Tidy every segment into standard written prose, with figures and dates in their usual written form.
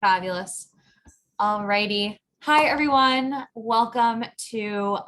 Fabulous. Alrighty. Hi, everyone. Welcome to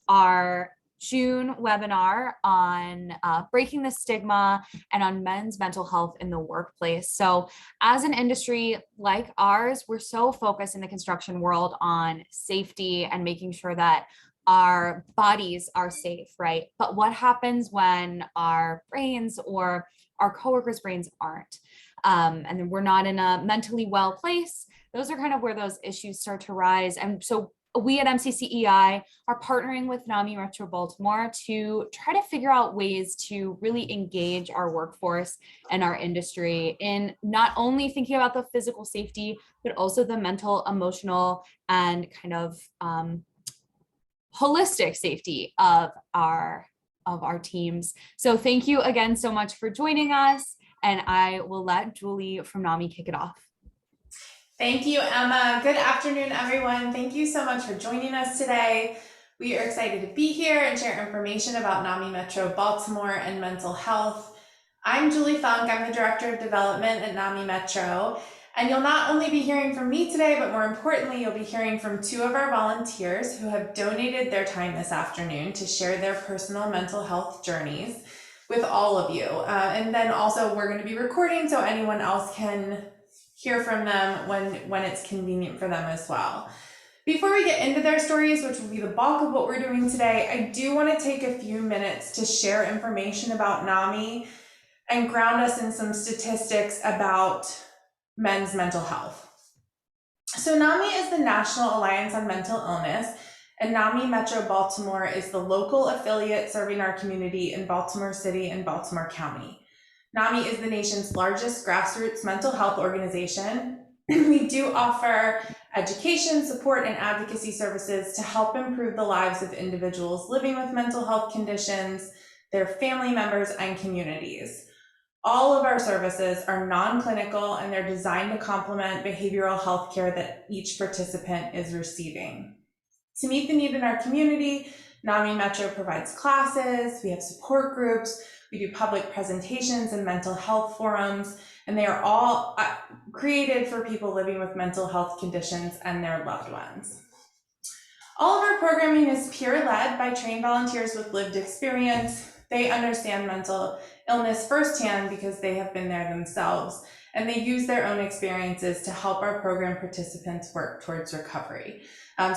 our June webinar on breaking the stigma and on men's mental health in the workplace. So as an industry like ours, we're so focused in the construction world on safety and making sure that our bodies are safe, right? But what happens when our brains or our coworkers' brains aren't? And we're not in a mentally well place? Those are kind of where those issues start to rise. And so we at MCCEI are partnering with NAMI Metro Baltimore to try to figure out ways to really engage our workforce and our industry in not only thinking about the physical safety, but also the mental, emotional, and kind of holistic safety of our teams. So thank you again so much for joining us. And I will let Julie from NAMI kick it off. Thank you, Emma. Good afternoon, everyone. Thank you so much for joining us today. We are excited to be here and share information about NAMI Metro Baltimore and mental health. I'm Julie Funk. I'm the Director of Development at NAMI Metro. And you'll not only be hearing from me today, but more importantly, you'll be hearing from two of our volunteers who have donated their time this afternoon to share their personal mental health journeys with all of you. And then also we're going to be recording so anyone else can hear from them when it's convenient for them as well. Before we get into their stories, which will be the bulk of what we're doing today, I do want to take a few minutes to share information about NAMI and ground us in some statistics about men's mental health. So NAMI is the National Alliance on Mental Illness, and NAMI Metro Baltimore is the local affiliate serving our community in Baltimore City and Baltimore County. NAMI is the nation's largest grassroots mental health organization. We do offer education, support, and advocacy services to help improve the lives of individuals living with mental health conditions, their family members, and communities. All of our services are non-clinical and they're designed to complement behavioral health care that each participant is receiving. To meet the need in our community, NAMI Metro provides classes, we have support groups, we do public presentations and mental health forums, and they are all created for people living with mental health conditions and their loved ones. All of our programming is peer-led by trained volunteers with lived experience. They understand mental illness firsthand because they have been there themselves, and they use their own experiences to help our program participants work towards recovery.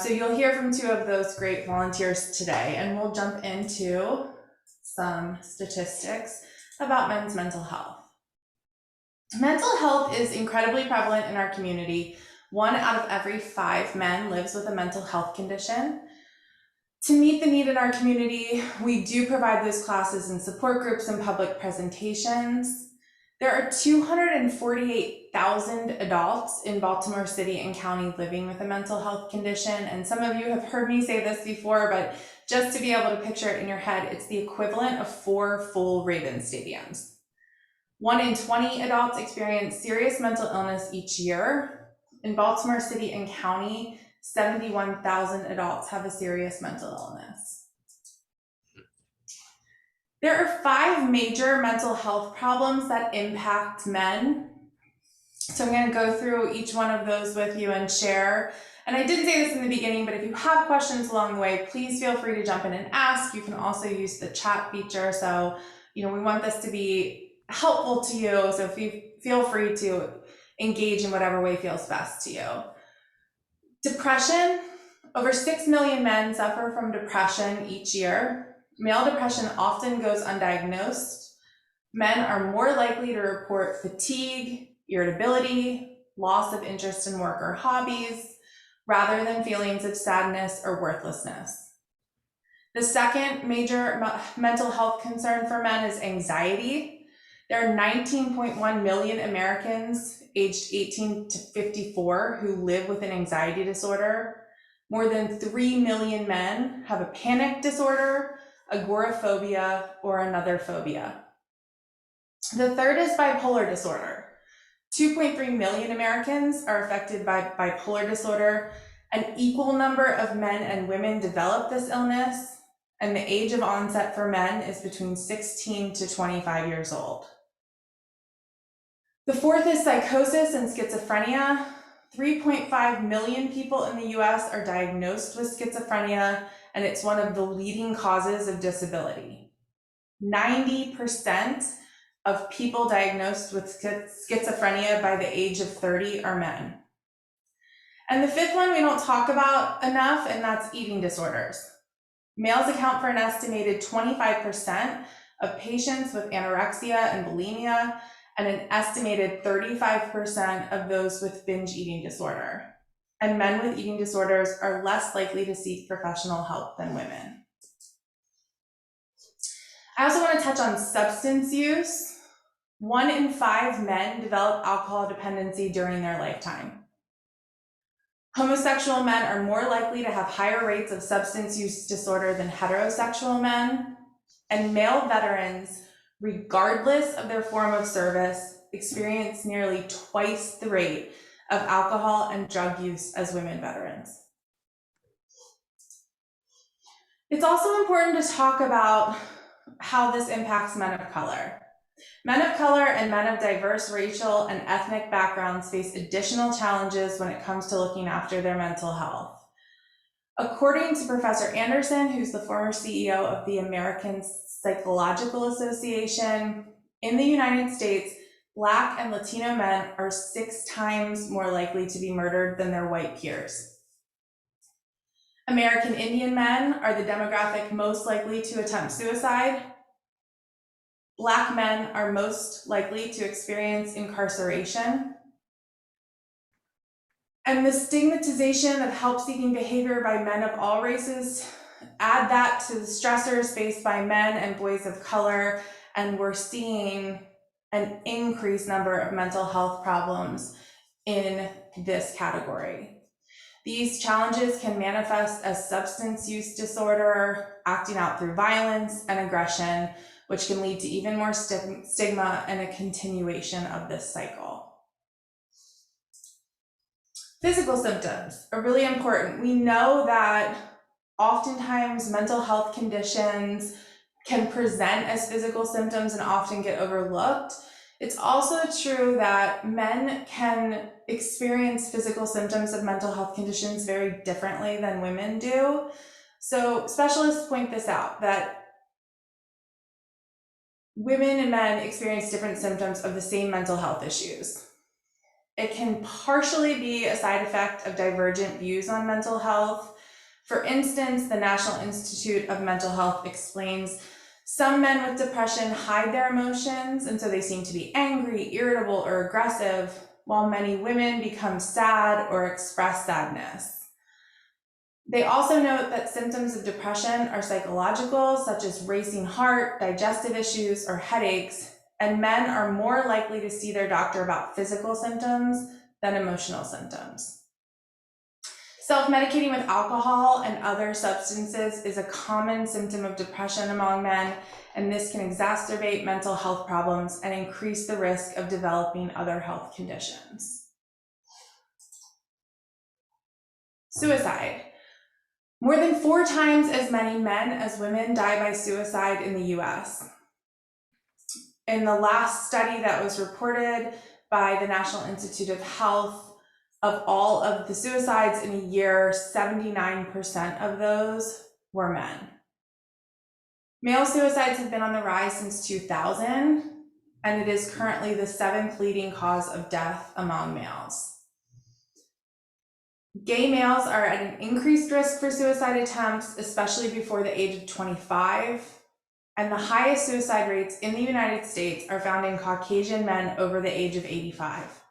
So you'll hear from two of those great volunteers today, and we'll jump into some statistics about men's mental health. Mental health is incredibly prevalent in our community. 1 out of every 5 men lives with a mental health condition. To meet the need in our community, we do provide those classes and support groups and public presentations. There are 248,000 adults in Baltimore City and County living with a mental health condition. And some of you have heard me say this before, but just to be able to picture it in your head, it's the equivalent of 4 full Ravens stadiums. 1 in 20 adults experience serious mental illness each year. In Baltimore City and County, 71,000 adults have a serious mental illness. There are 5 major mental health problems that impact men. So I'm going to go through each one of those with you and share. And I did say this in the beginning, but if you have questions along the way, please feel free to jump in and ask. You can also use the chat feature. So, we want this to be helpful to you. So feel free to engage in whatever way feels best to you. Depression. Over 6 million men suffer from depression each year. Male depression often goes undiagnosed. Men are more likely to report fatigue, irritability, loss of interest in work or hobbies, rather than feelings of sadness or worthlessness. The second major mental health concern for men is anxiety. There are 19.1 million Americans aged 18 to 54 who live with an anxiety disorder. More than 3 million men have a panic disorder, agoraphobia, or another phobia. The third is bipolar disorder. 2.3 million Americans are affected by bipolar disorder. An equal number of men and women develop this illness, and the age of onset for men is between 16 to 25 years old. The fourth is psychosis and schizophrenia. 3.5 million people in the US are diagnosed with schizophrenia, and it's one of the leading causes of disability. 90% of people diagnosed with schizophrenia by the age of 30 are men. And the fifth one we don't talk about enough, and that's eating disorders. Males account for an estimated 25% of patients with anorexia and bulimia, and an estimated 35% of those with binge eating disorder. And men with eating disorders are less likely to seek professional help than women. I also want to touch on substance use. 1 in 5 men develop alcohol dependency during their lifetime. Homosexual men are more likely to have higher rates of substance use disorder than heterosexual men, and male veterans, regardless of their form of service, experience nearly twice the rate of alcohol and drug use as women veterans. It's also important to talk about how this impacts men of color. Men of color and men of diverse racial and ethnic backgrounds face additional challenges when it comes to looking after their mental health. According to Professor Anderson, who's the former CEO of the American Psychological Association, in the United States, Black and Latino men are 6 times more likely to be murdered than their white peers. American Indian men are the demographic most likely to attempt suicide. Black men are most likely to experience incarceration. And the stigmatization of help-seeking behavior by men of all races, add that to the stressors faced by men and boys of color, and we're seeing an increased number of mental health problems in this category. These challenges can manifest as substance use disorder, acting out through violence and aggression, which can lead to even more stigma and a continuation of this cycle. Physical symptoms are really important. We know that oftentimes mental health conditions can present as physical symptoms and often get overlooked. It's also true that men can experience physical symptoms of mental health conditions very differently than women do. So specialists point this out, that women and men experience different symptoms of the same mental health issues. It can partially be a side effect of divergent views on mental health. For instance, the National Institute of Mental Health explains some men with depression hide their emotions, and so they seem to be angry, irritable, or aggressive, while many women become sad or express sadness. They also note that symptoms of depression are psychological, such as racing heart, digestive issues, or headaches, and men are more likely to see their doctor about physical symptoms than emotional symptoms. Self-medicating with alcohol and other substances is a common symptom of depression among men, and this can exacerbate mental health problems and increase the risk of developing other health conditions. Suicide. More than 4 times as many men as women die by suicide in the US. In the last study that was reported by the National Institute of Health, of all of the suicides in a year, 79% of those were men. Male suicides have been on the rise since 2000, and it is currently the 7th leading cause of death among males. Gay males are at an increased risk for suicide attempts, especially before the age of 25, and the highest suicide rates in the United States are found in Caucasian men over the age of 85.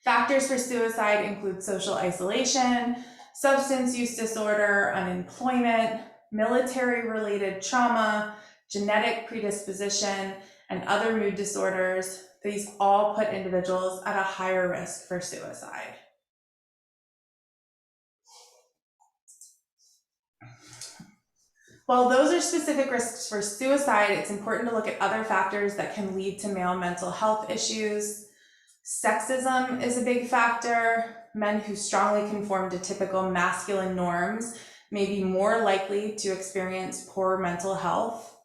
Factors for suicide include social isolation, substance use disorder, unemployment, military-related trauma, genetic predisposition, and other mood disorders. These all put individuals at a higher risk for suicide. While those are specific risks for suicide, it's important to look at other factors that can lead to male mental health issues. Sexism is a big factor. Men who strongly conform to typical masculine norms may be more likely to experience poor mental health.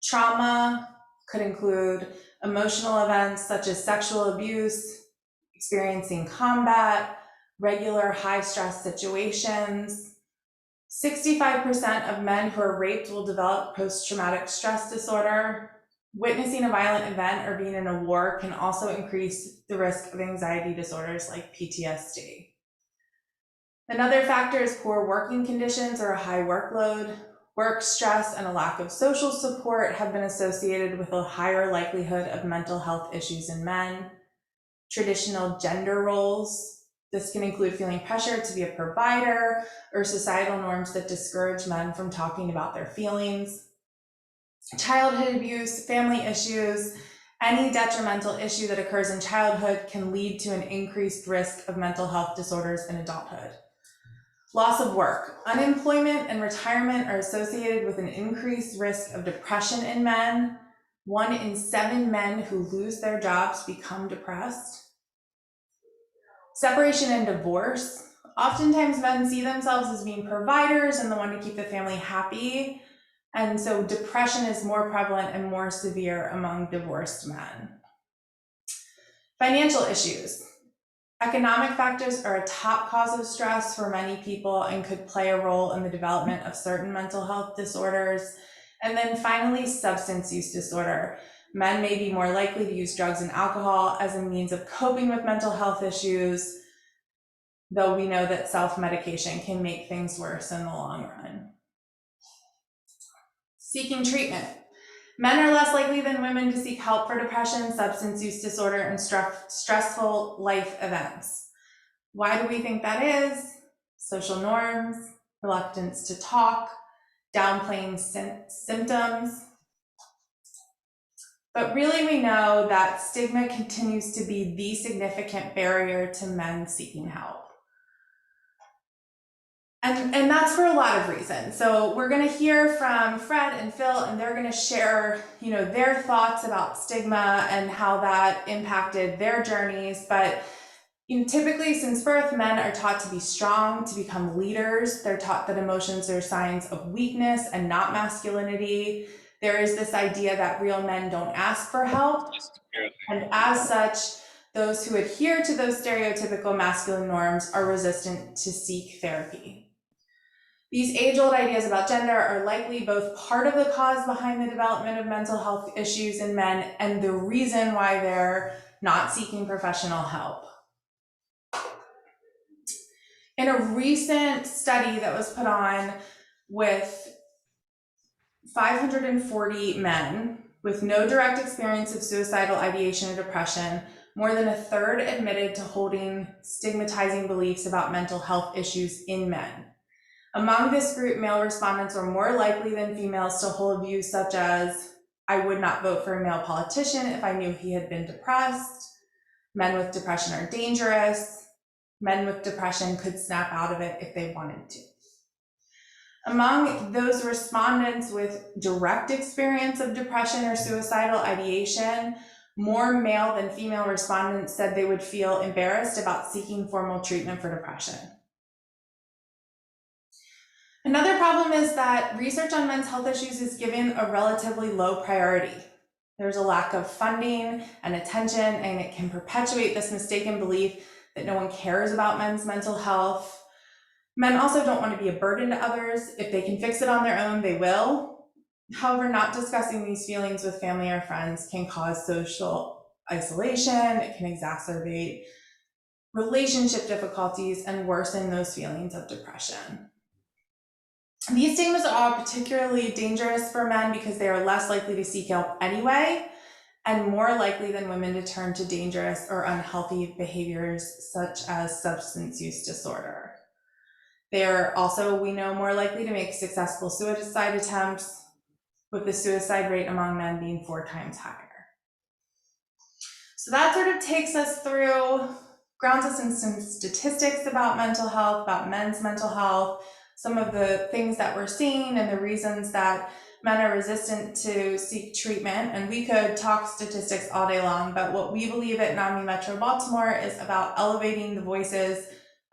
Trauma could include emotional events such as sexual abuse, experiencing combat, regular high stress situations. 65% of men who are raped will develop post-traumatic stress disorder. Witnessing a violent event or being in a war can also increase the risk of anxiety disorders like PTSD. Another factor is poor working conditions or a high workload. Work stress and a lack of social support have been associated with a higher likelihood of mental health issues in men. Traditional gender roles. This can include feeling pressure to be a provider or societal norms that discourage men from talking about their feelings. Childhood abuse, family issues, any detrimental issue that occurs in childhood can lead to an increased risk of mental health disorders in adulthood. Loss of work. Unemployment and retirement are associated with an increased risk of depression in men. 1 in 7 men who lose their jobs become depressed. Separation and divorce. Oftentimes men see themselves as being providers and the one to keep the family happy. And so depression is more prevalent and more severe among divorced men. Financial issues. Economic factors are a top cause of stress for many people and could play a role in the development of certain mental health disorders. And then finally, substance use disorder. Men may be more likely to use drugs and alcohol as a means of coping with mental health issues, though we know that self-medication can make things worse in the long run. Seeking treatment. Men are less likely than women to seek help for depression, substance use disorder, and stressful life events. Why do we think that is? Social norms, reluctance to talk, downplaying symptoms. But really we know that stigma continues to be the significant barrier to men seeking help. And that's for a lot of reasons. So we're going to hear from Fred and Phil, and they're going to share, their thoughts about stigma and how that impacted their journeys. But typically since birth, men are taught to be strong, to become leaders. They're taught that emotions are signs of weakness and not masculinity. There is this idea that real men don't ask for help. And as such, those who adhere to those stereotypical masculine norms are resistant to seek therapy. These age-old ideas about gender are likely both part of the cause behind the development of mental health issues in men and the reason why they're not seeking professional help. In a recent study that was put on with 540 men with no direct experience of suicidal ideation or depression, more than a third admitted to holding stigmatizing beliefs about mental health issues in men. Among this group, male respondents were more likely than females to hold views such as, I would not vote for a male politician if I knew he had been depressed. Men with depression are dangerous. Men with depression could snap out of it if they wanted to. Among those respondents with direct experience of depression or suicidal ideation, more male than female respondents said they would feel embarrassed about seeking formal treatment for depression. Another problem is that research on men's health issues is given a relatively low priority. There's a lack of funding and attention, and it can perpetuate this mistaken belief that no one cares about men's mental health. Men also don't want to be a burden to others. If they can fix it on their own, they will. However, not discussing these feelings with family or friends can cause social isolation. It can exacerbate relationship difficulties and worsen those feelings of depression. These stigmas are particularly dangerous for men because they are less likely to seek help anyway, and more likely than women to turn to dangerous or unhealthy behaviors such as substance use disorder. They are also, we know, more likely to make successful suicide attempts, with the suicide rate among men being 4 times higher. So that sort of takes us through, grounds us in some statistics about mental health, about men's mental health, some of the things that we're seeing and the reasons that men are resistant to seek treatment. And we could talk statistics all day long, but what we believe at NAMI Metro Baltimore is about elevating the voices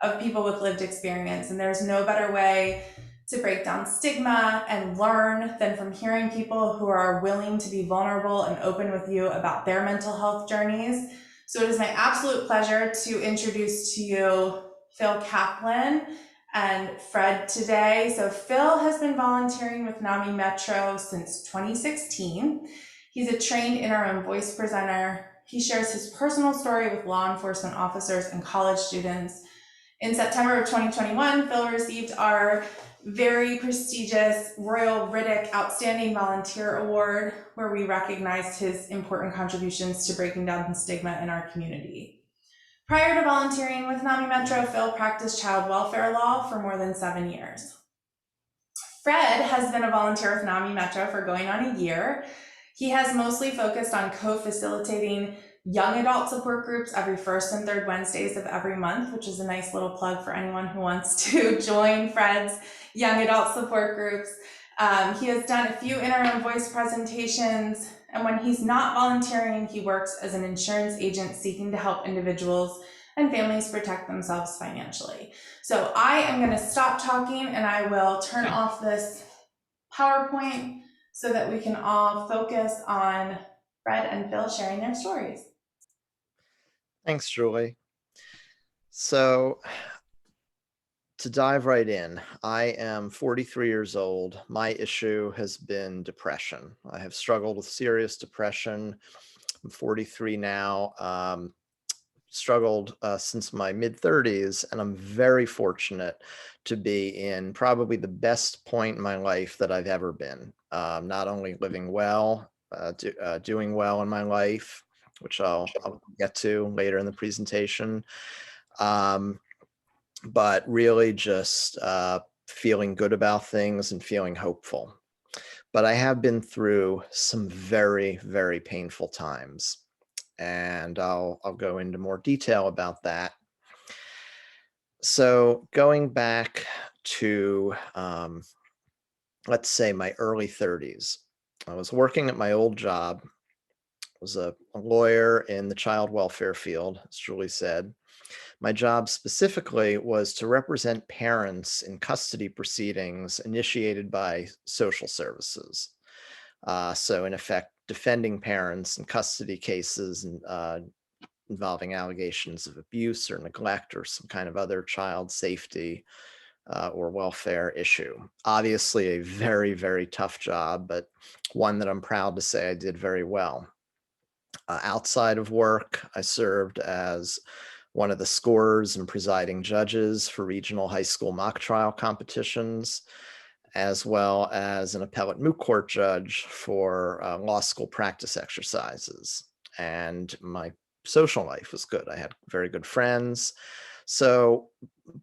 of people with lived experience. And there's no better way to break down stigma and learn than from hearing people who are willing to be vulnerable and open with you about their mental health journeys. So it is my absolute pleasure to introduce to you Phil Kaplan and Fred today. So Phil has been volunteering with NAMI Metro since 2016. He's a trained interim voice presenter. He shares his personal story with law enforcement officers and college students. In September of 2021, Phil received our very prestigious Royal Riddick Outstanding Volunteer Award, where we recognized his important contributions to breaking down the stigma in our community. Prior to volunteering with NAMI Metro, Phil practiced child welfare law for more than 7 years. Fred has been a volunteer with NAMI Metro for going on a year. He has mostly focused on co-facilitating young adult support groups every first and third Wednesdays of every month, which is a nice little plug for anyone who wants to join Fred's young adult support groups. He has done a few interim voice presentations, and when he's not volunteering, he works as an insurance agent seeking to help individuals and families protect themselves financially. So I am going to stop talking and I will turn off this PowerPoint so that we can all focus on Fred and Phil sharing their stories. Thanks, Julie. So to dive right in, I am 43 years old. My issue has been depression. I have struggled with serious depression. I'm 43 now. Struggled since my mid-30s, and I'm very fortunate to be in probably the best point in my life that I've ever been. Not only living well, doing well in my life, which I'll get to later in the presentation, but really just feeling good about things and feeling hopeful. But I have been through some very, very painful times, and I'll go into more detail about that. So going back to, let's say, my early 30s, I was working at my old job. I was a lawyer in the child welfare field, as Julie said. My job specifically was to represent parents in custody proceedings initiated by social services. So in effect, defending parents in custody cases involving allegations of abuse or neglect or some kind of other child safety or welfare issue. Obviously a very, very tough job, but one that I'm proud to say I did very well. Outside of work, I served as one of the scorers and presiding judges for regional high school mock trial competitions, as well as an appellate moot court judge for law school practice exercises. And my social life was good. I had very good friends. So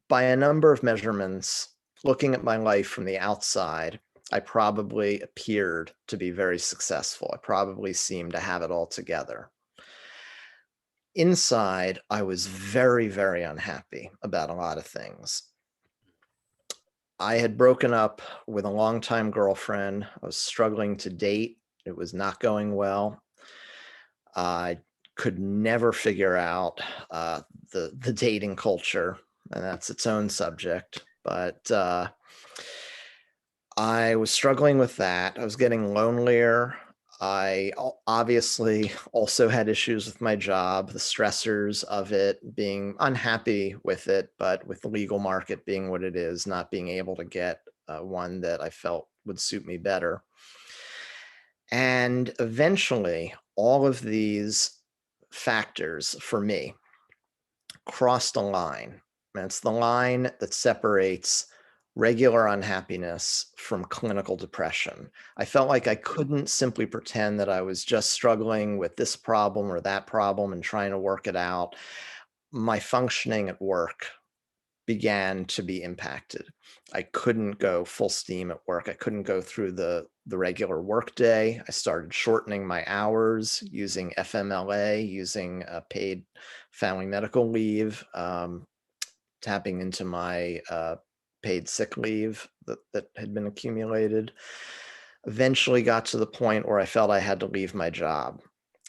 by a number of measurements, looking at my life from the outside, I probably appeared to be very successful. I probably seemed to have it all together. Inside, I was very, very unhappy about a lot of things. I had broken up with a longtime girlfriend. I was struggling to date. It was not going well. I could never figure out the dating culture, and that's its own subject. But I was struggling with that. I was getting lonelier. I obviously also had issues with my job, the stressors of it, being unhappy with it, but with the legal market being what it is, not being able to get one that I felt would suit me better. And eventually, all of these factors for me crossed a line. And it's the line that separates regular unhappiness from clinical depression. I felt like I couldn't simply pretend that I was just struggling with this problem or that problem and trying to work it out. My functioning at work began to be impacted. I couldn't go full steam at work. I couldn't go through the regular work day. I started shortening my hours, using FMLA, using paid family medical leave, tapping into my paid sick leave that had been accumulated. Eventually got to the point where I felt I had to leave my job.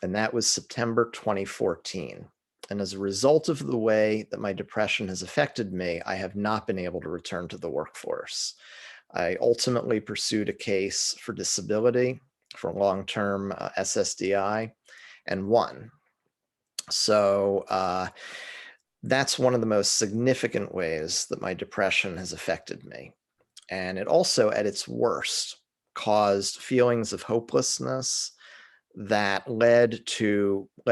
And that was September 2014. And as a result of the way that my depression has affected me, I have not been able to return to the workforce. I ultimately pursued a case for disability for long-term SSDI and won. So that's one of the most significant ways that my depression has affected me. And it also, at its worst, caused feelings of hopelessness that led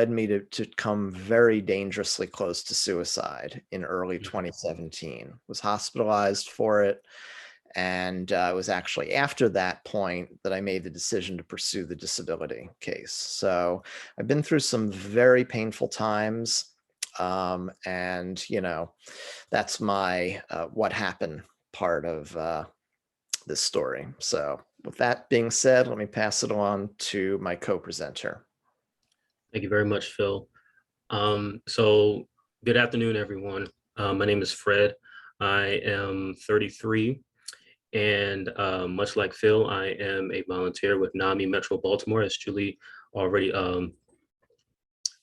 me to come very dangerously close to suicide in early 2017. Was hospitalized for it. And it was actually after that point that I made the decision to pursue the disability case. So I've been through some very painful times. And, that's my what happened part of this story. So with that being said, let me pass it on to my co-presenter. Thank you very much, Phil. So good afternoon, everyone. My name is Fred. I am 33, and much like Phil, I am a volunteer with NAMI Metro Baltimore, as Julie already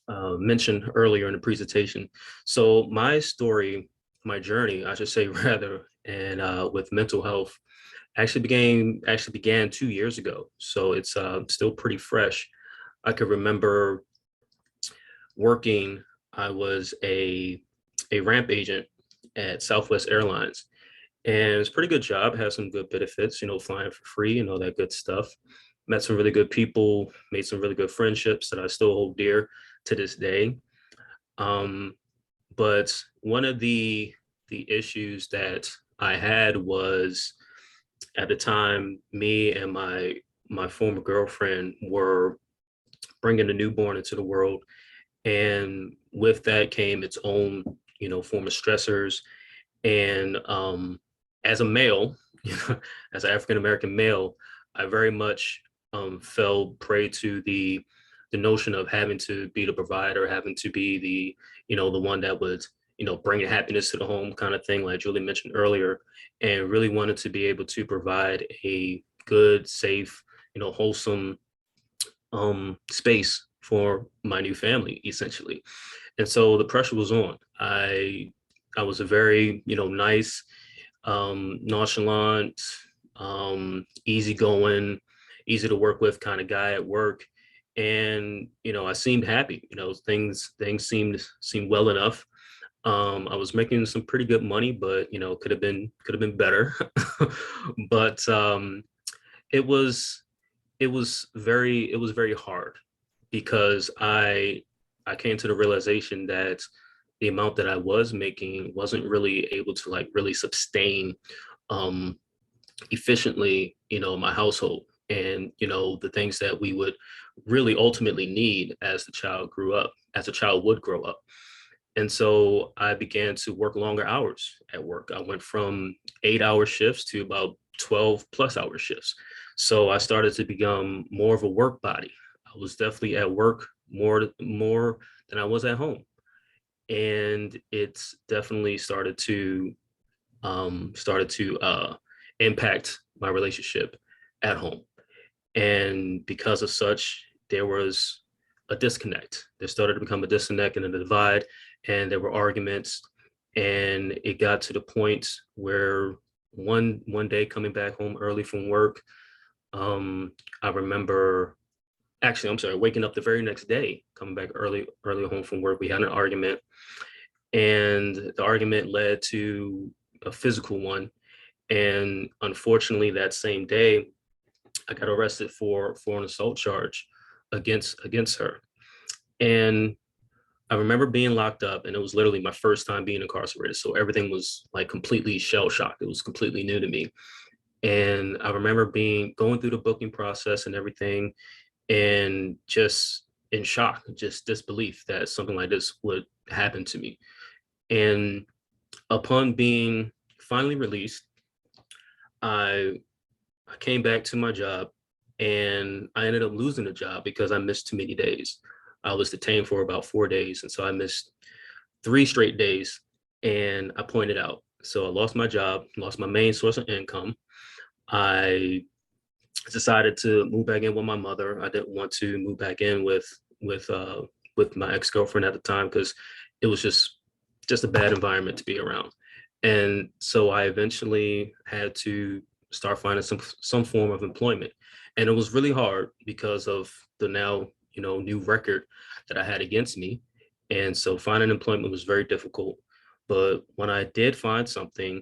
mentioned earlier in the presentation. So my story, my journey, I should say rather, and with mental health actually began 2 years ago. So it's still pretty fresh. I could remember working. I was a ramp agent at Southwest Airlines, and it's a pretty good job. Had some good benefits, flying for free and all that good stuff. Met some really good people, made some really good friendships that I still hold dear to this day. But one of the issues that I had was, at the time, me and my former girlfriend were bringing a newborn into the world, and with that came its own, form of stressors. And as a male, as an African American male, I very much fell prey to the notion of having to be the provider, having to be the one that would bring happiness to the home, kind of thing, like Julie mentioned earlier, and really wanted to be able to provide a good, safe, wholesome space for my new family, essentially. And so the pressure was on. I was a very nice, nonchalant, easygoing, easy to work with kind of guy at work. And I seemed happy. Things seemed well enough. I was making some pretty good money, but could have been better. But it was very hard, because I came to the realization that the amount that I was making wasn't really able to really sustain efficiently my household, and the things that we would really ultimately need as the child would grow up. And so I began to work longer hours at work. I went from 8-hour shifts to about 12+ hour shifts. So I started to become more of a work body. I was definitely at work more than I was at home. And it's definitely started to impact my relationship at home. And because of such, there was a disconnect. There started to become a disconnect and a divide, and there were arguments. And it got to the point where one day, coming back home early from work, I remember, actually, I'm sorry, waking up the very next day, coming back early home from work. We had an argument, and the argument led to a physical one. And unfortunately, that same day, I got arrested for an assault charge against her. And I remember being locked up, and it was literally my first time being incarcerated. So everything was completely shell shocked. It was completely new to me. And I remember going through the booking process and everything, and just in shock, just disbelief that something like this would happen to me. And upon being finally released, I came back to my job, and I ended up losing the job because I missed too many days. I was detained for about 4 days, and so I missed 3 straight days, and I pointed out. So I lost my job, lost my main source of income. I decided to move back in with my mother. I didn't want to move back in with my ex-girlfriend at the time, because it was just a bad environment to be around. And so I eventually had to start finding some form of employment. And it was really hard because of the now, new record that I had against me. And so finding employment was very difficult. But when I did find something,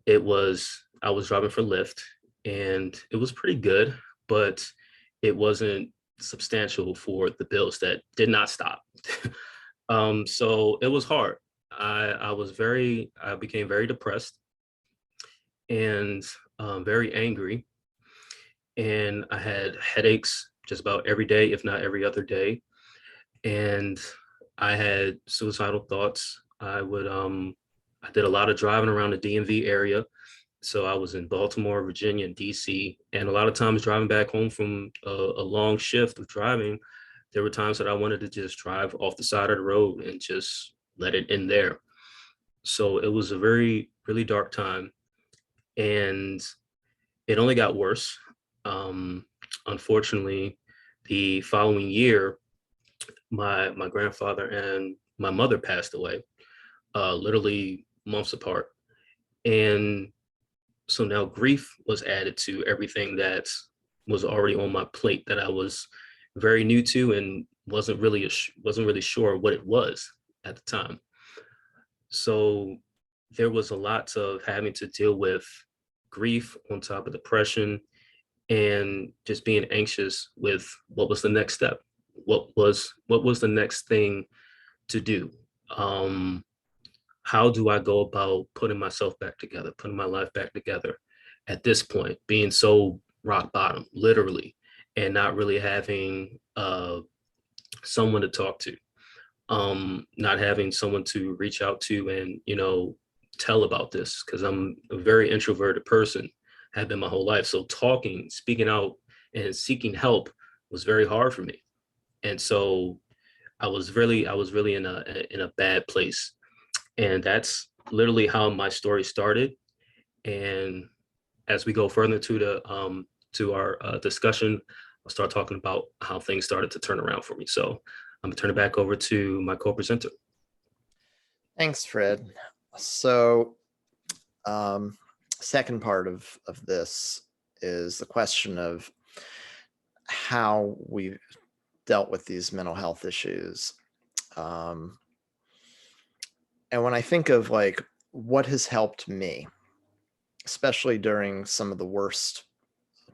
I was driving for Lyft, and it was pretty good, but it wasn't substantial for the bills that did not stop. So it was hard. I became very depressed and very angry, and I had headaches just about every day, if not every other day. And I had suicidal thoughts. I did a lot of driving around the DMV area. So I was in Baltimore, Virginia, and DC. And a lot of times driving back home from a long shift of driving, there were times that I wanted to just drive off the side of the road and just let it in there. So it was a very, really dark time. And it only got worse. Um, Unfortunately, the following year, my grandfather and my mother passed away, literally months apart. And so now grief was added to everything that was already on my plate that I was very new to and wasn't really sure what it was at the time. So there was a lot of having to deal with grief on top of depression and just being anxious with what was the next step, what was the next thing to do. Um, how do I go about putting myself back together, putting my life back together at this point, being so rock bottom, literally, and not really having someone to talk to, not having someone to reach out to and, tell about this, because I'm a very introverted person, have been my whole life. So talking, speaking out, and seeking help was very hard for me. And so I was really in a bad place. And that's literally how my story started. And as we go further to our discussion, I'll start talking about how things started to turn around for me. So I'm gonna turn it back over to my co-presenter. Thanks, Fred. So, second part of this is the question of how we dealt with these mental health issues. And when I think of like what has helped me, especially during some of the worst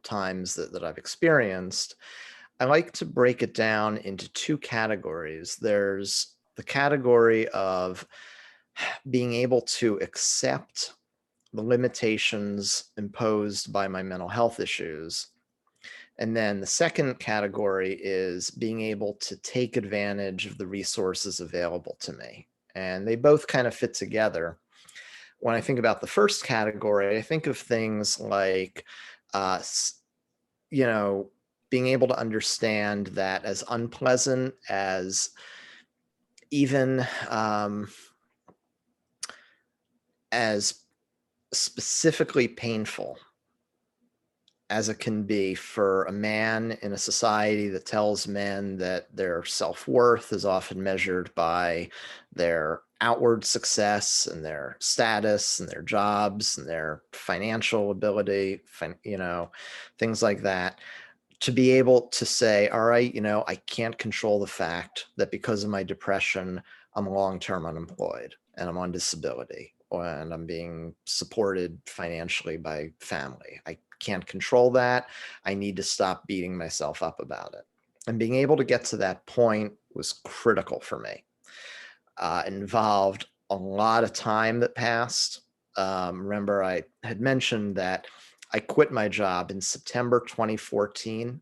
times that I've experienced, I like to break it down into two categories. There's the category of being able to accept the limitations imposed by my mental health issues. And then the second category is being able to take advantage of the resources available to me. And they both kind of fit together. When I think about the first category, I think of things like, being able to understand that as unpleasant as even as specifically painful as it can be for a man in a society that tells men that their self-worth is often measured by their outward success and their status and their jobs and their financial ability, things like that, to be able to say, all right, I can't control the fact that because of my depression, I'm long-term unemployed and I'm on disability and I'm being supported financially by family. I can't control that. I need to stop beating myself up about it. And being able to get to that point was critical for me. It involved a lot of time that passed. Remember, I had mentioned that I quit my job in September 2014.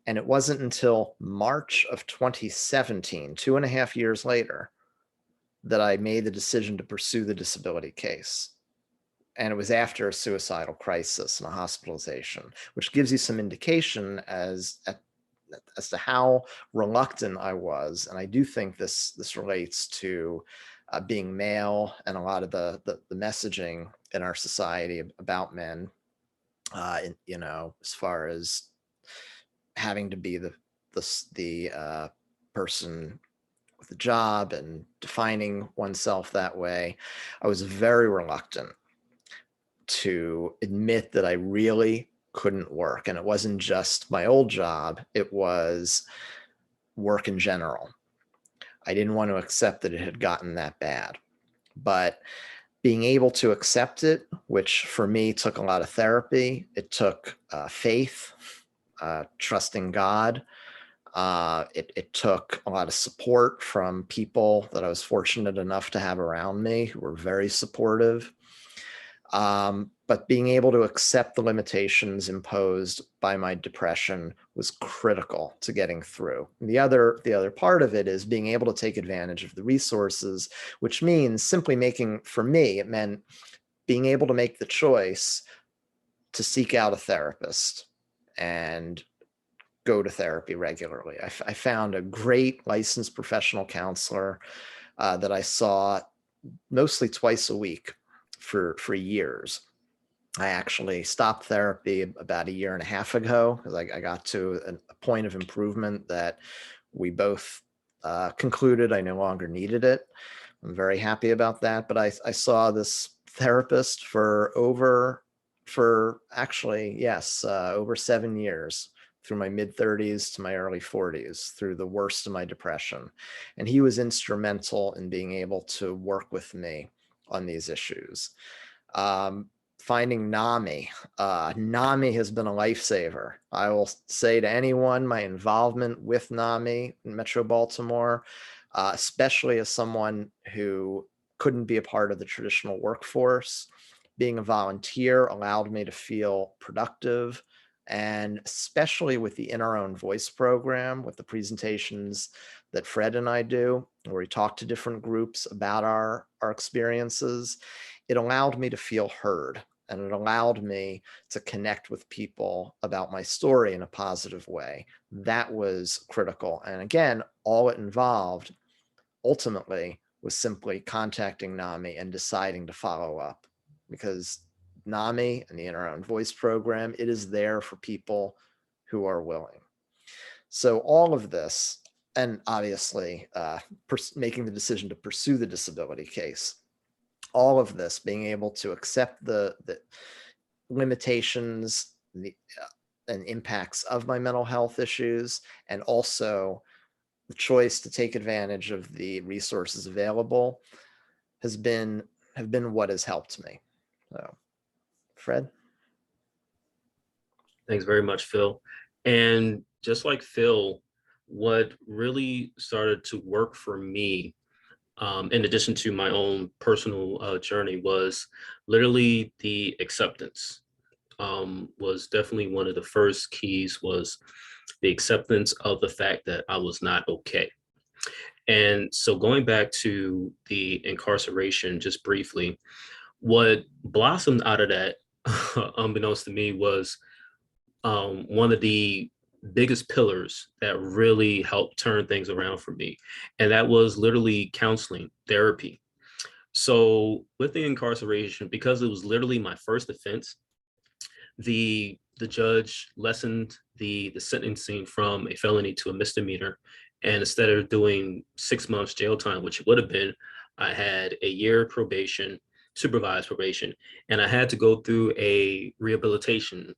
And it wasn't until March of 2017, 2.5 years later, that I made the decision to pursue the disability case. And it was after a suicidal crisis and a hospitalization, which gives you some indication as to how reluctant I was. And I do think this relates to being male and a lot of the messaging in our society about men, as far as having to be the person with a job and defining oneself that way. I was very reluctant. to admit that I really couldn't work. And it wasn't just my old job, it was work in general. I didn't want to accept that it had gotten that bad. But being able to accept it, which for me took a lot of therapy, it took faith, trusting God. It took a lot of support from people that I was fortunate enough to have around me who were very supportive. But being able to accept the limitations imposed by my depression was critical to getting through. And the other part of it is being able to take advantage of the resources, which means simply for me, it meant being able to make the choice to seek out a therapist and go to therapy regularly. I found a great licensed professional counselor that I saw mostly twice a week for years. I actually stopped therapy about 1.5 years ago because I got to a point of improvement that we both concluded I no longer needed it. I'm very happy about that. But I saw this therapist for over 7 years, through my mid-30s to my early 40s, through the worst of my depression. And he was instrumental in being able to work with me on these issues. Finding NAMI. NAMI has been a lifesaver. I will say to anyone, my involvement with NAMI in Metro Baltimore, especially as someone who couldn't be a part of the traditional workforce, being a volunteer allowed me to feel productive. And especially with the In Our Own Voice program, with the presentations that Fred and I do, where we talk to different groups about our experiences, it allowed me to feel heard. And it allowed me to connect with people about my story in a positive way. That was critical. And again, all it involved ultimately was simply contacting NAMI and deciding to follow up, because NAMI and the In Our Own Voice program, it is there for people who are willing. So all of this, and obviously making the decision to pursue the disability case, all of this, being able to accept the limitations and impacts of my mental health issues, and also the choice to take advantage of the resources available, have been what has helped me. So, Fred? Thanks very much, Phil. And just like Phil, what really started to work for me, in addition to my own personal journey, was literally the acceptance. Was definitely one of the first keys, was the acceptance of the fact that I was not okay. And so going back to the incarceration, just briefly, what blossomed out of that, unbeknownst to me, was one of the biggest pillars that really helped turn things around for me. And that was literally counseling, therapy. So with the incarceration, because it was literally my first offense, the judge lessened the sentencing from a felony to a misdemeanor. And instead of doing 6 months jail time, which it would have been, I had a year probation, supervised probation, and I had to go through a rehabilitation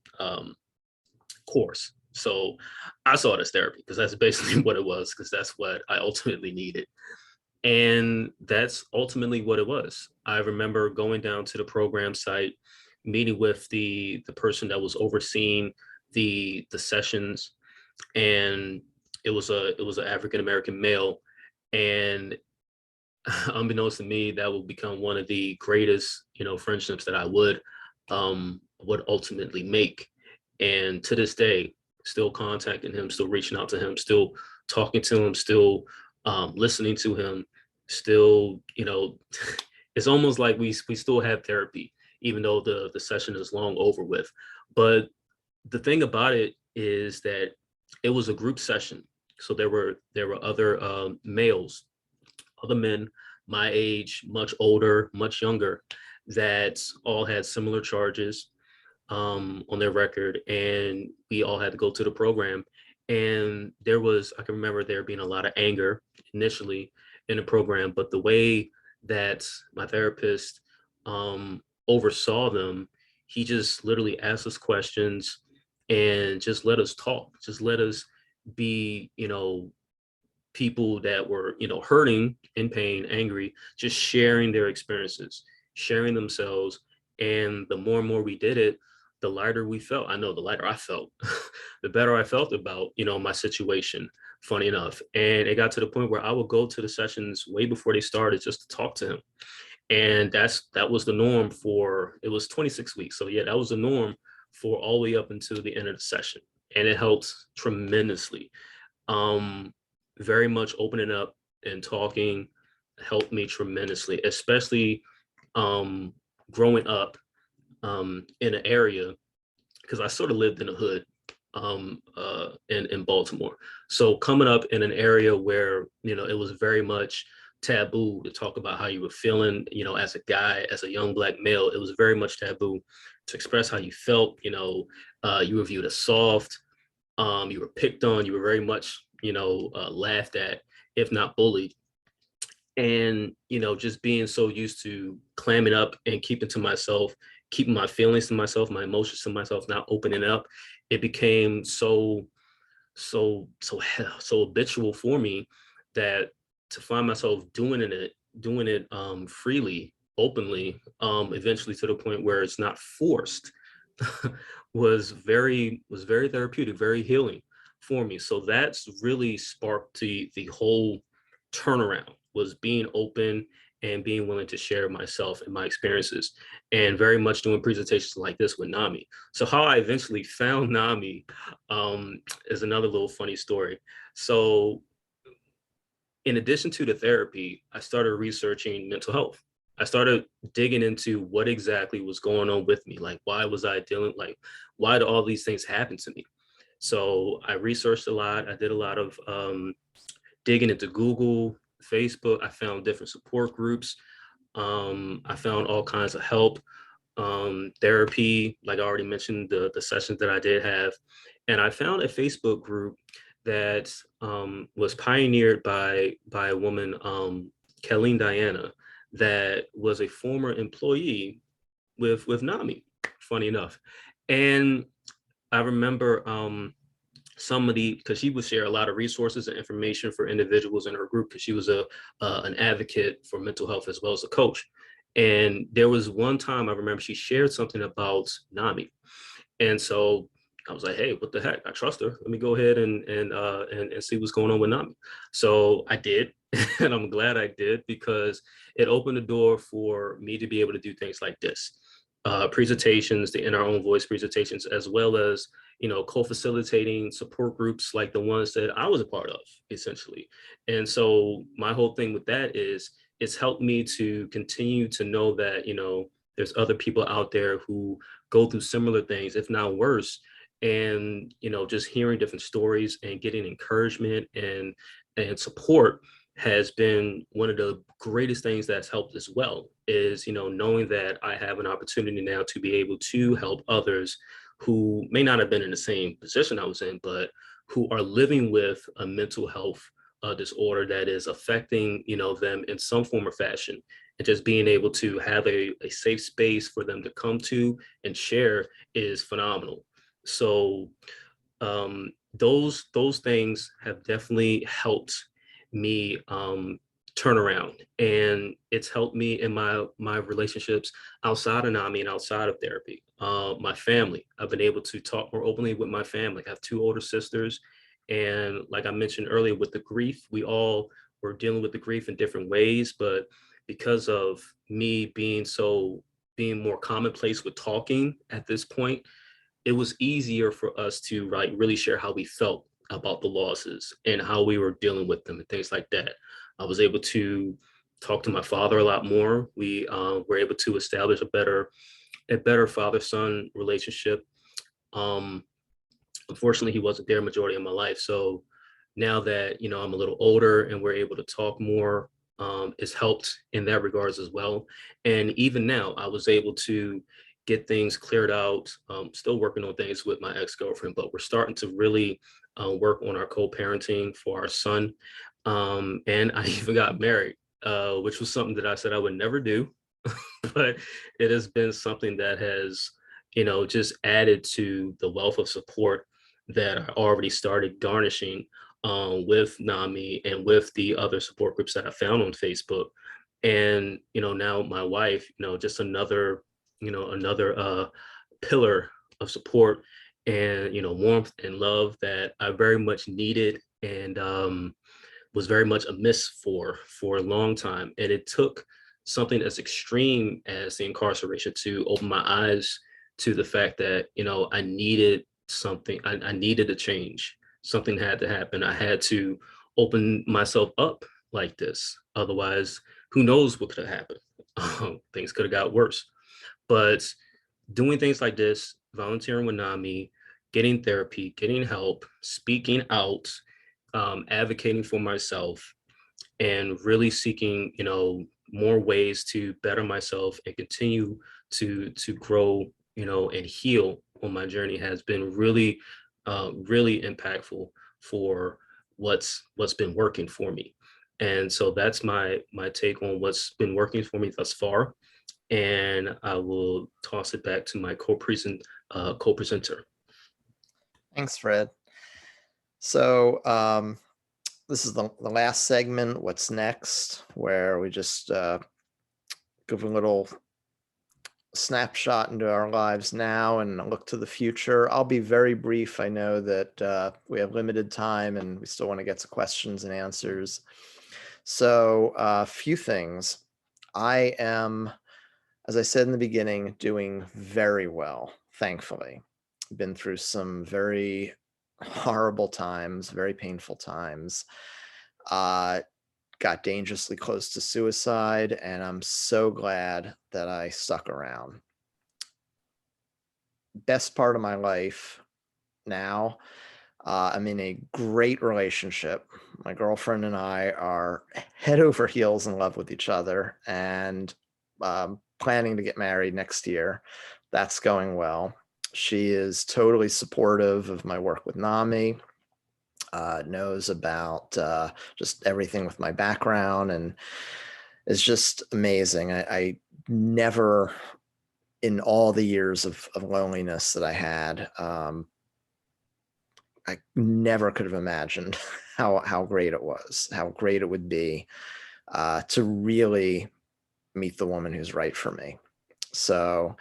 course. So I saw it as therapy, because that's basically what it was, because that's what I ultimately needed. And that's ultimately what it was. I remember going down to the program site, meeting with the person that was overseeing the sessions, and it was an African American male, and unbeknownst to me, that would become one of the greatest friendships that I would ultimately make. And to this day, still contacting him, still reaching out to him, still talking to him, still listening to him, still it's almost like we still have therapy, even though the session is long over with. But the thing about it is that it was a group session, so there were other males, other men my age, much older, much younger, that all had similar charges on their record, and we all had to go to the program. And I can remember there being a lot of anger initially in the program, but the way that my therapist oversaw them he just literally asked us questions and just let us talk, just let us be, people that were, hurting, in pain, angry, just sharing their experiences, sharing themselves. And the more and more we did it, the lighter we felt. I know the lighter I felt, the better I felt about, my situation, funny enough. And it got to the point where I would go to the sessions way before they started just to talk to him. And that was the norm for, it was 26 weeks. So yeah, that was the norm for all the way up until the end of the session. And it helped tremendously. Very much opening up and talking helped me tremendously, especially growing up in an area, because I sort of lived in a hood in Baltimore. So coming up in an area where, it was very much taboo to talk about how you were feeling, as a guy, as a young Black male, it was very much taboo to express how you felt. You were viewed as soft, you were picked on, you were very much, laughed at, if not bullied. And, just being so used to clamming up and keeping to myself, keeping my feelings to myself, my emotions to myself, not opening up, it became so habitual for me that to find myself doing it freely, openly, eventually to the point where it's not forced, was very therapeutic, very healing for me. So that's really sparked the whole turnaround, was being open and being willing to share myself and my experiences, and very much doing presentations like this with NAMI. So how I eventually found NAMI is another little funny story. So in addition to the therapy, I started researching mental health. I started digging into what exactly was going on with me. Like, why was I why did all these things happen to me? So I researched a lot. I did a lot of digging into Google, Facebook. I found different support groups. I found all kinds of help, therapy, like I already mentioned, the sessions that I did have. And I found a Facebook group that was pioneered by a woman, Kelleen Diana, that was a former employee with NAMI, funny enough. And I remember because she would share a lot of resources and information for individuals in her group, because she was an advocate for mental health as well as a coach. And there was one time I remember she shared something about NAMI. And so I was like, hey, what the heck? I trust her. Let me go ahead and see what's going on with NAMI. So I did, and I'm glad I did, because it opened the door for me to be able to do things like this. Presentations, the In Our Own Voice presentations, as well as, co-facilitating support groups like the ones that I was a part of, essentially. And so my whole thing with that is, it's helped me to continue to know that, there's other people out there who go through similar things, if not worse. And, just hearing different stories and getting encouragement and support has been one of the greatest things that's helped as well, is, knowing that I have an opportunity now to be able to help others who may not have been in the same position I was in, but who are living with a mental health disorder that is affecting, them in some form or fashion. And just being able to have a safe space for them to come to and share is phenomenal. So those things have definitely helped me turn around, and it's helped me in my relationships outside of NAMI and outside of therapy. My family, I've been able to talk more openly with my family. I have 2 older sisters, and like I mentioned earlier, with the grief, we all were dealing with the grief in different ways, but because of me being more commonplace with talking at this point, it was easier for us to really share how we felt about the losses and how we were dealing with them and things like that. I was able to talk to my father a lot more. We were able to establish a better father-son relationship. Unfortunately, he wasn't there majority of my life. So now that, I'm a little older and we're able to talk more, it's helped in that regards as well. And even now, I was able to get things cleared out. Still working on things with my ex-girlfriend, but we're starting to really work on our co-parenting for our son. And I even got married, which was something that I said I would never do, but it has been something that has just added to the wealth of support that I already started garnishing with NAMI and with the other support groups that I found on Facebook. And, now my wife, just another pillar of support and, warmth and love that I very much needed and was very much amiss for a long time. And it took something as extreme as the incarceration to open my eyes to the fact that, I needed something, I needed a change. Something had to happen. I had to open myself up like this. Otherwise, who knows what could have happened? Things could have got worse. But doing things like this, volunteering with NAMI, getting therapy, getting help, speaking out, advocating for myself, and really seeking, more ways to better myself and continue to grow, and heal on my journey has been really, really impactful for what's been working for me. And so that's my take on what's been working for me thus far. And I will toss it back to my co-presenter. Thanks, Fred. So this is the last segment, What's Next, where we just give a little snapshot into our lives now and look to the future. I'll be very brief. I know that we have limited time and we still want to get to questions and answers. So a few things. I am, as I said in the beginning, doing very well, thankfully. Been through some very horrible times, very painful times. Got dangerously close to suicide, and I'm so glad that I stuck around. Best part of my life now, I'm in a great relationship. My girlfriend and I are head over heels in love with each other, and planning to get married next year. That's going well. She is totally supportive of my work with NAMI, knows about just everything with my background, and is just amazing. I never, in all the years of loneliness that I had, I never could have imagined how great it was, how great it would be to really meet the woman who's right for me. So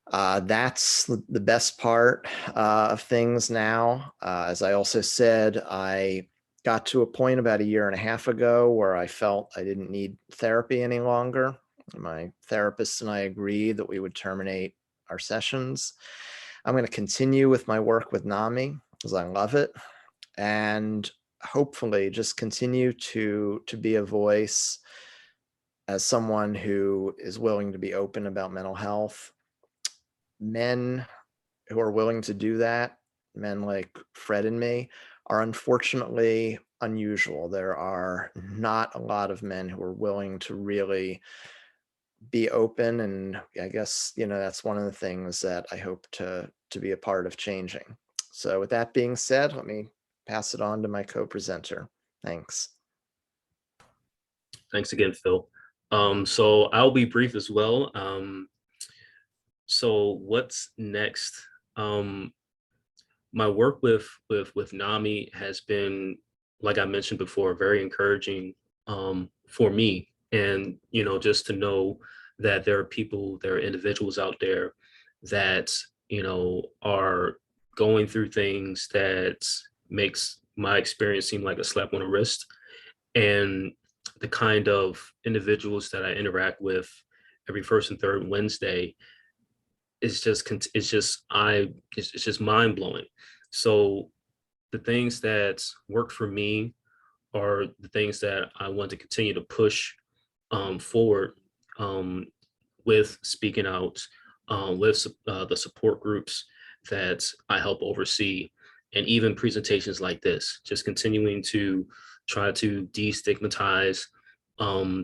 that's the best part of things now. As I also said, I got to a point about 1.5 years ago where I felt I didn't need therapy any longer. My therapist and I agreed that we would terminate our sessions. I'm going to continue with my work with NAMI because I love it, and hopefully just continue to be a voice as someone who is willing to be open about mental health. Men who are willing to do that, men like Fred and me, are unfortunately unusual. There are not a lot of men who are willing to really be open, and I guess, that's one of the things that I hope to be a part of changing. So with that being said, let me pass it on to my co-presenter. Thanks. Thanks again, Phil. So I'll be brief as well. So what's next? My work with NAMI has been, like I mentioned before, very encouraging for me. And, just to know that there are individuals out there that, are going through things that makes my experience seem like a slap on the wrist. And the kind of individuals that I interact with every first and third Wednesday is just mind blowing. So the things that work for me are the things that I want to continue to push forward with speaking out, with the support groups that I help oversee, and even presentations like this, just continuing to try to destigmatize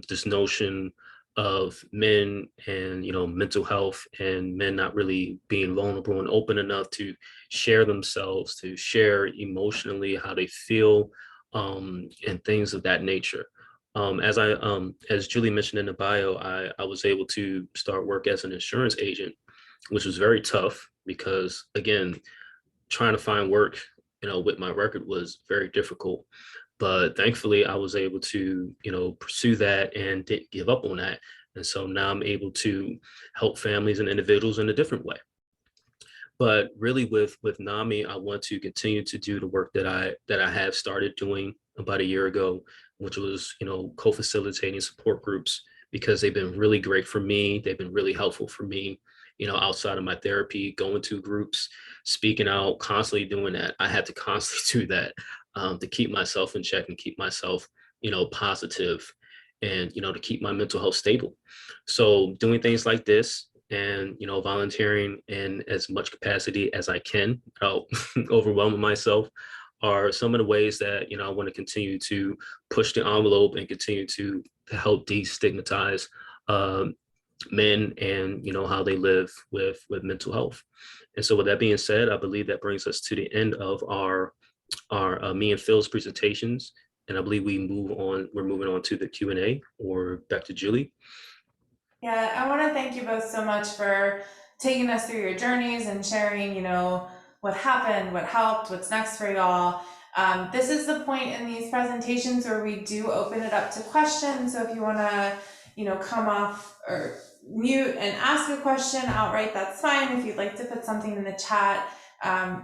this notion of men and mental health, and men not really being vulnerable and open enough to share themselves, to share emotionally how they feel, and things of that nature. As Julie mentioned in the bio, I was able to start work as an insurance agent, which was very tough because, again, trying to find work, with my record was very difficult. But thankfully, I was able to, pursue that and didn't give up on that. And so now I'm able to help families and individuals in a different way. But really, with NAMI, I want to continue to do the work that I have started doing about a year ago, which was, co-facilitating support groups, because they've been really great for me. They've been really helpful for me, outside of my therapy, going to groups, speaking out, constantly doing that. I had to constantly do that, to keep myself in check and keep myself, positive, and, to keep my mental health stable. So doing things like this, and, volunteering in as much capacity as I can without overwhelming myself, are some of the ways that, I want to continue to push the envelope and continue to help destigmatize men, and, how they live with mental health. And so with that being said, I believe that brings us to the end of our me and Phil's presentations. And I believe we're moving on to the Q&A, or back to Julie. Yeah, I want to thank you both so much for taking us through your journeys and sharing, what happened, what helped, what's next for y'all. This is the point in these presentations where we do open it up to questions. So if you want to, come off or mute and ask a question outright, that's fine. If you'd like to put something in the chat,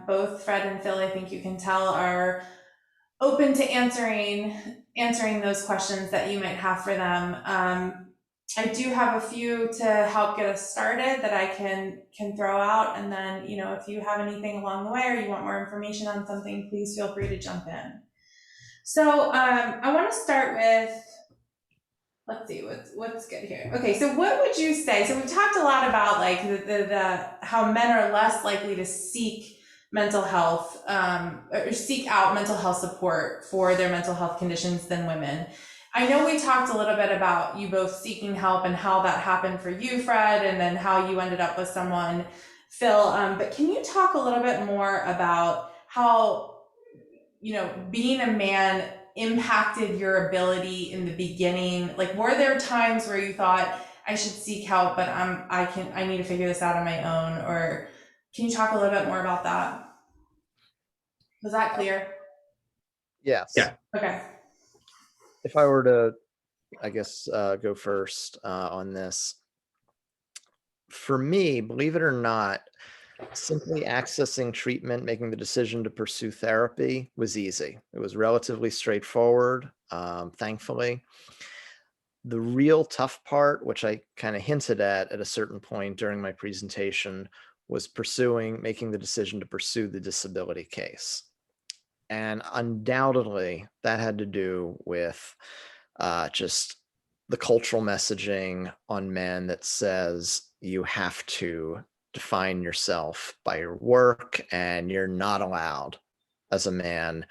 both Fred and Phil, I think you can tell, are open to answering those questions that you might have for them. I do have a few to help get us started that I can throw out, and then, if you have anything along the way or you want more information on something, please feel free to jump in. So I want to start with, let's see, what's good here. Okay, so what would you say? So we've talked a lot about like the how men are less likely to seek mental health or seek out mental health support for their mental health conditions than women. I know we talked a little bit about you both seeking help and how that happened for you, Fred, and then how you ended up with someone, Phil. But can you talk a little bit more about how, being a man impacted your ability in the beginning? Like, were there times where you thought, I should seek help, but I need to figure this out on my own? Or can you talk a little bit more about that? Was that clear? Yes. Yeah. Okay. If I were to, I guess, go first on this, for me, believe it or not, simply accessing treatment, making the decision to pursue therapy was easy. It was relatively straightforward, thankfully. The real tough part, which I kind of hinted at a certain point during my presentation, was making the decision to pursue the disability case. And undoubtedly, that had to do with just the cultural messaging on men that says you have to define yourself by your work, and you're not allowed as a man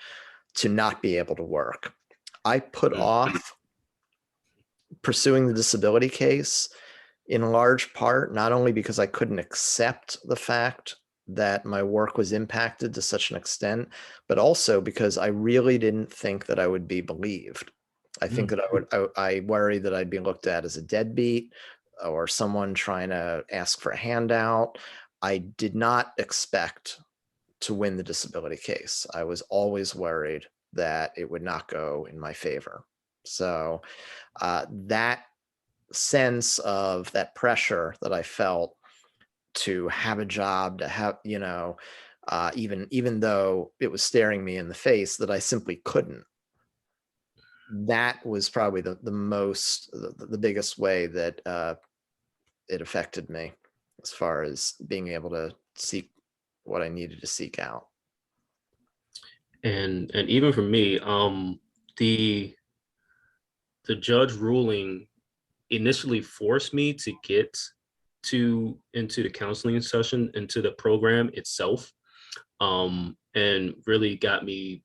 to not be able to work. I put off pursuing the disability case in large part, not only because I couldn't accept the fact that my work was impacted to such an extent, but also because I really didn't think that I would be believed. I think that I worried that I'd be looked at as a deadbeat or someone trying to ask for a handout. I did not expect to win the disability case. I was always worried that it would not go in my favor. So that sense of that pressure that I felt to have a job, to have, even though it was staring me in the face that I simply couldn't, that was probably the biggest way that it affected me as far as being able to seek what I needed to seek out. And even for me, the judge ruling initially forced me to get into the counseling session, into the program itself, and really got me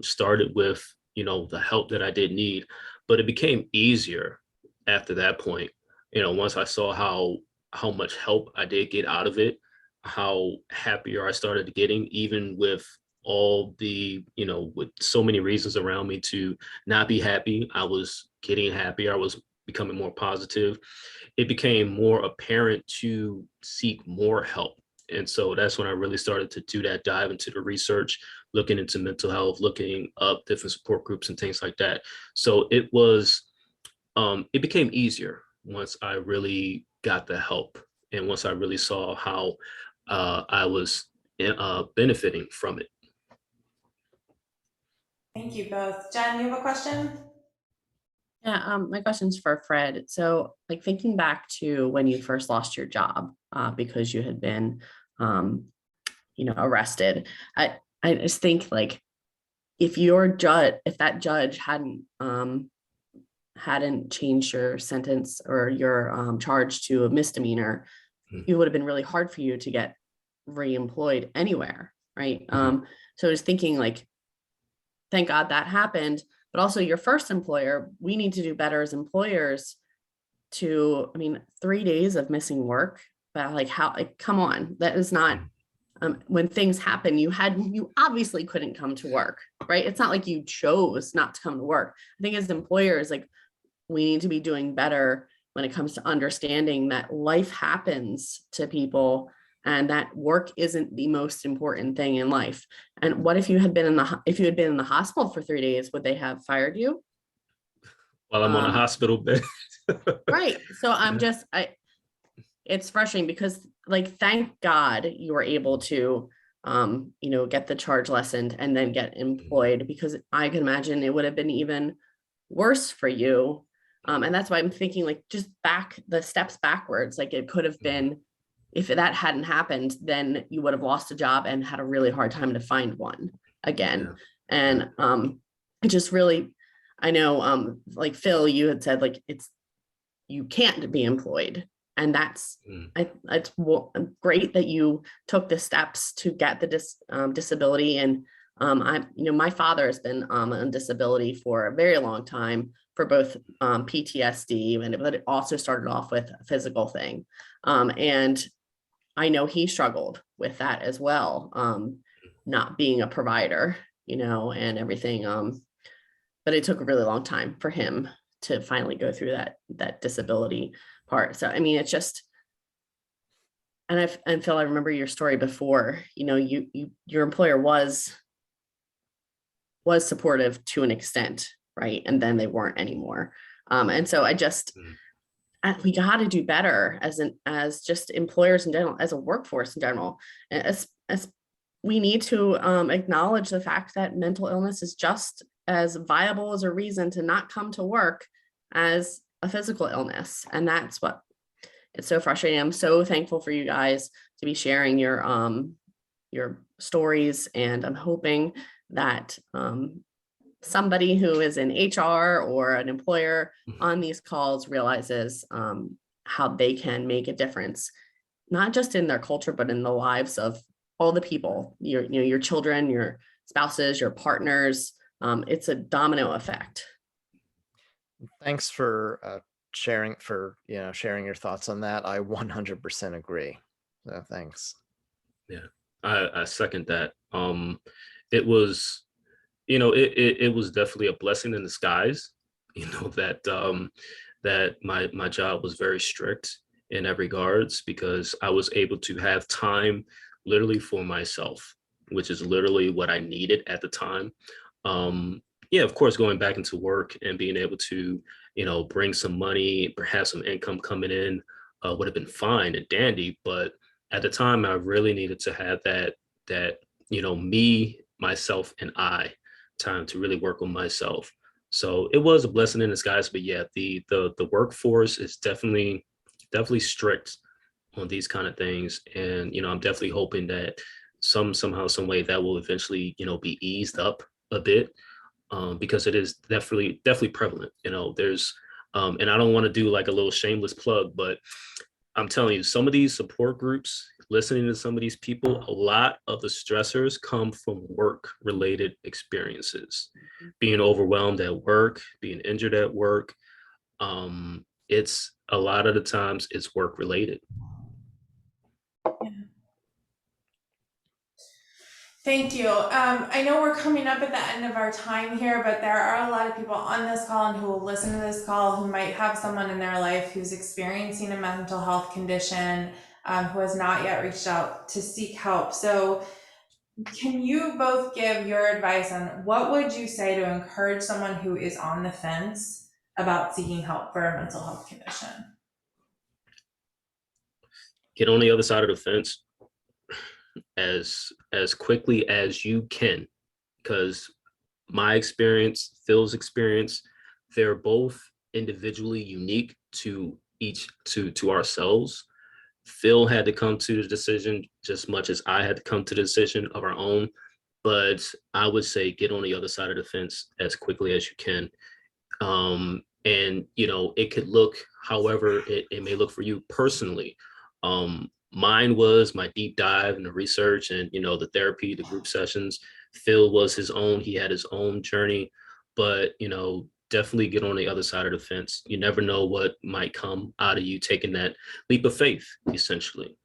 started with, the help that I did need. But it became easier after that point, once I saw how much help I did get out of it, how happier I started getting, even with all the, with so many reasons around me to not be happy, I was getting happier. I was becoming more positive, it became more apparent to seek more help. And so that's when I really started to do that dive into the research, looking into mental health, looking up different support groups and things like that. So it became easier once I really got the help and once I really saw how I was benefiting from it. Thank you both. Jen, you have a question? Yeah, my question's for Fred. So, like thinking back to when you first lost your job because you had been, arrested. I just think like if that judge hadn't changed your sentence or your charge to a misdemeanor, it would have been really hard for you to get reemployed anywhere, right? So I was thinking like, thank God that happened. But also your first employer, we need to do better as employers 3 days of missing work, but come on, that is not, when things happen, you obviously couldn't come to work, right? It's not like you chose not to come to work. I think as employers, like we need to be doing better when it comes to understanding that life happens to people and that work isn't the most important thing in life. And what if you had been in the hospital for 3 days, would they have fired you? While I'm on a hospital bed. Right. So it's frustrating because like, thank God you were able to, get the charge lessened and then get employed, because I can imagine it would have been even worse for you. And that's why I'm thinking like just the steps backwards. Like it could have been, if that hadn't happened, then you would have lost a job and had a really hard time to find one again. Yeah. And it just really, I know, like Phil, you had said like you can't be employed, and that's it's great that you took the steps to get the disability. And my father has been on disability for a very long time for both PTSD, but it also started off with a physical thing, and I know he struggled with that as well, not being a provider, and everything. But it took a really long time for him to finally go through that disability part. So, it's just, and Phil, I remember your story before, your employer was supportive to an extent, right? And then they weren't anymore. And so I just, we got to do better as just employers in general, as a workforce in general. As we need to acknowledge the fact that mental illness is just as viable as a reason to not come to work as a physical illness. And that's what it's so frustrating. I'm so thankful for you guys to be sharing your stories, and I'm hoping that somebody who is in HR or an employer on these calls realizes how they can make a difference, not just in their culture, but in the lives of all the people, your children, your spouses, your partners. It's a domino effect. Thanks for sharing your thoughts on that. I 100% agree. So thanks. Yeah, I second that. It was, it was definitely a blessing in disguise, that my job was very strict in that regards, because I was able to have time literally for myself, which is literally what I needed at the time. Of course, going back into work and being able to, bring some money, perhaps some income coming in, would have been fine and dandy. But at the time, I really needed to have that me, myself, and I time to really work on myself. So it was a blessing in disguise. But yeah, the workforce is definitely strict on these kind of things, and I'm definitely hoping that somehow, some way, that will eventually be eased up a bit, because it is definitely prevalent. There's and I don't want to do like a little shameless plug, but I'm telling you, some of these support groups, listening to some of these people, a lot of the stressors come from work-related experiences, being overwhelmed at work, being injured at work. It's a lot of the times it's work-related. Thank you. I know we're coming up at the end of our time here, but there are a lot of people on this call and who will listen to this call who might have someone in their life who's experiencing a mental health condition, who has not yet reached out to seek help. So can you both give your advice on what would you say to encourage someone who is on the fence about seeking help for a mental health condition? Get on the other side of the fence as quickly as you can, because my experience, Phil's experience, they're both individually unique to ourselves. Phil had to come to the decision just much as I had to come to the decision of our own. But I would say get on the other side of the fence as quickly as you can. And it could look however it may look for you personally. Mine was my deep dive into research and the therapy, the group sessions. Phil was his own, he had his own journey, but definitely get on the other side of the fence. You never know what might come out of you taking that leap of faith, essentially.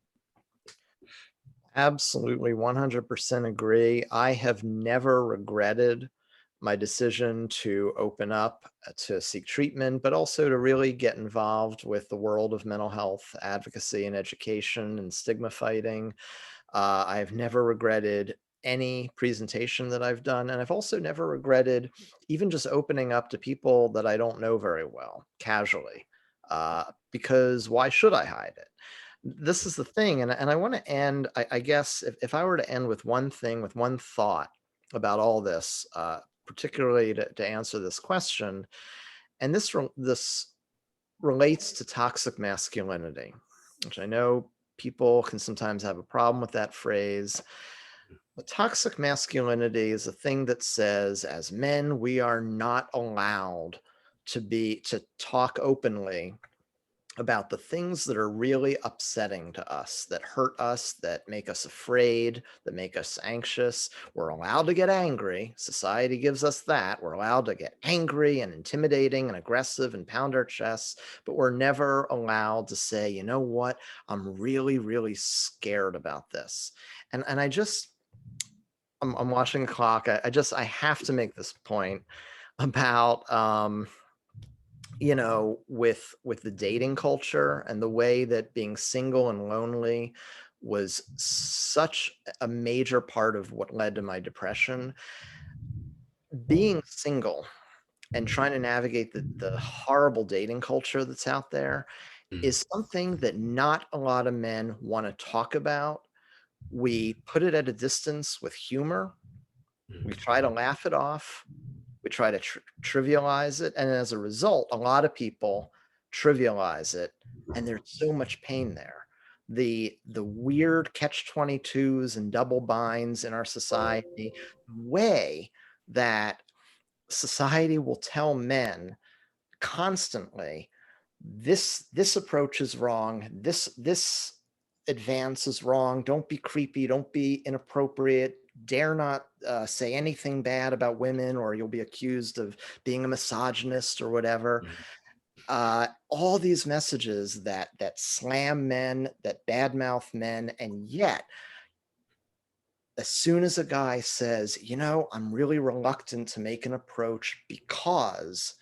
Absolutely, 100% agree. I have never regretted my decision to open up to seek treatment, but also to really get involved with the world of mental health advocacy and education and stigma fighting. I've never regretted any presentation that I've done. And I've also never regretted even just opening up to people that I don't know very well, casually, because why should I hide it? This is the thing. And I want to end, I guess, if I were to end with one thing, with one thought about all this, particularly to answer this question, and this relates to toxic masculinity, which I know people can sometimes have a problem with that phrase. But toxic masculinity is a thing that says, as men, we are not allowed to talk openly about the things that are really upsetting to us, that hurt us, that make us afraid, that make us anxious. We're allowed to get angry. Society gives us that. We're allowed to get angry and intimidating and aggressive and pound our chests, but we're never allowed to say, you know what, I'm really, really scared about this. And I'm watching the clock. I have to make this point about, with the dating culture and the way that being single and lonely was such a major part of what led to my depression. Being single and trying to navigate the horrible dating culture that's out there is something that not a lot of men want to talk about. We put it at a distance with humor. We try to laugh it off. We try to trivialize it. And as a result, a lot of people trivialize it. And there's so much pain there. The weird catch-22s and double binds in our society, the way that society will tell men constantly, this approach is wrong. This advance is wrong. Don't be creepy. Don't be inappropriate. Dare not say anything bad about women, or you'll be accused of being a misogynist or whatever. All these messages that slam men, that badmouth men, and yet, as soon as a guy says, I'm really reluctant to make an approach because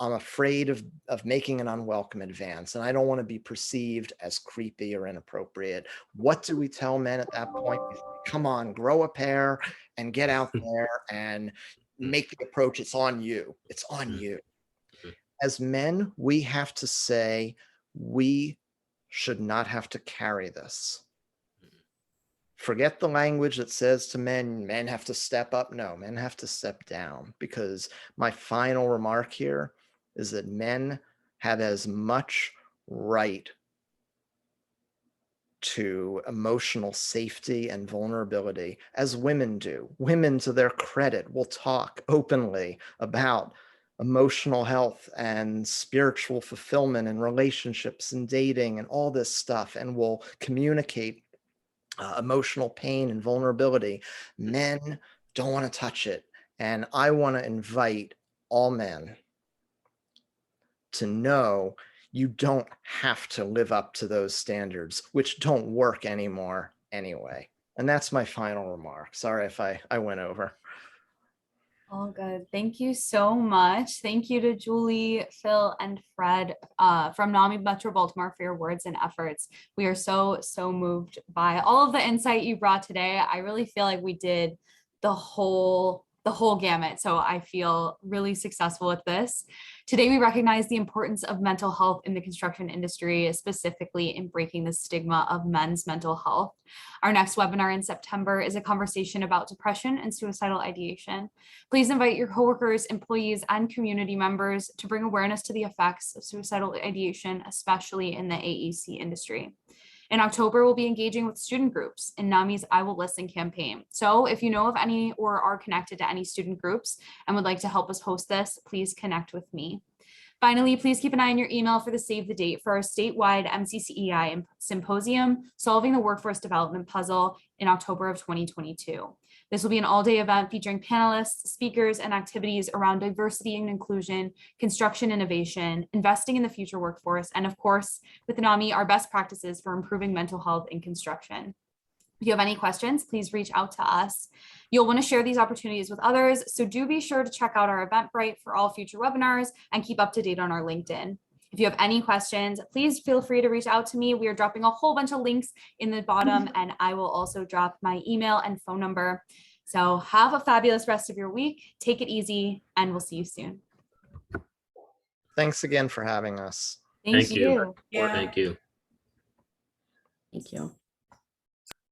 I'm afraid of making an unwelcome advance, and I don't want to be perceived as creepy or inappropriate. What do we tell men at that point? We say, come on, grow a pair and get out there and make the approach. It's on you. It's on you. As men, we have to say, we should not have to carry this. Forget the language that says to men have to step up. No, men have to step down, because my final remark here is that men have as much right to emotional safety and vulnerability as women do. Women, to their credit, will talk openly about emotional health and spiritual fulfillment and relationships and dating and all this stuff, and will communicate emotional pain and vulnerability. Men don't want to touch it. And I want to invite all men to know you don't have to live up to those standards, which don't work anymore anyway. And that's my final remark. Sorry if I went over. All good. Thank you so much. Thank you to Julie, Phil, and Fred from NAMI Metro Baltimore for your words and efforts. We are so moved by all of the insight you brought today. I really feel like we did the whole gamut. So I feel really successful with this. Today, we recognize the importance of mental health in the construction industry, specifically in breaking the stigma of men's mental health. Our next webinar in September is a conversation about depression and suicidal ideation. Please invite your coworkers, employees, and community members to bring awareness to the effects of suicidal ideation, especially in the AEC industry. In October, we'll be engaging with student groups in NAMI's I Will Listen campaign. So if you know of any or are connected to any student groups and would like to help us host this, please connect with me. Finally, please keep an eye on your email for the save the date for our statewide MCCEI symposium, Solving the Workforce Development Puzzle, in October of 2022. This will be an all-day event featuring panelists, speakers, and activities around diversity and inclusion, construction innovation, investing in the future workforce, and of course, with NAMI, our best practices for improving mental health in construction. If you have any questions, please reach out to us. You'll want to share these opportunities with others, so do be sure to check out our Eventbrite for all future webinars and keep up to date on our LinkedIn. If you have any questions, please feel free to reach out to me. We are dropping a whole bunch of links in the bottom, and I will also drop my email and phone number. So have a fabulous rest of your week. Take it easy, and we'll see you soon. Thanks again for having us. Thank Thank you. you. Yeah. Thank you. Thank you.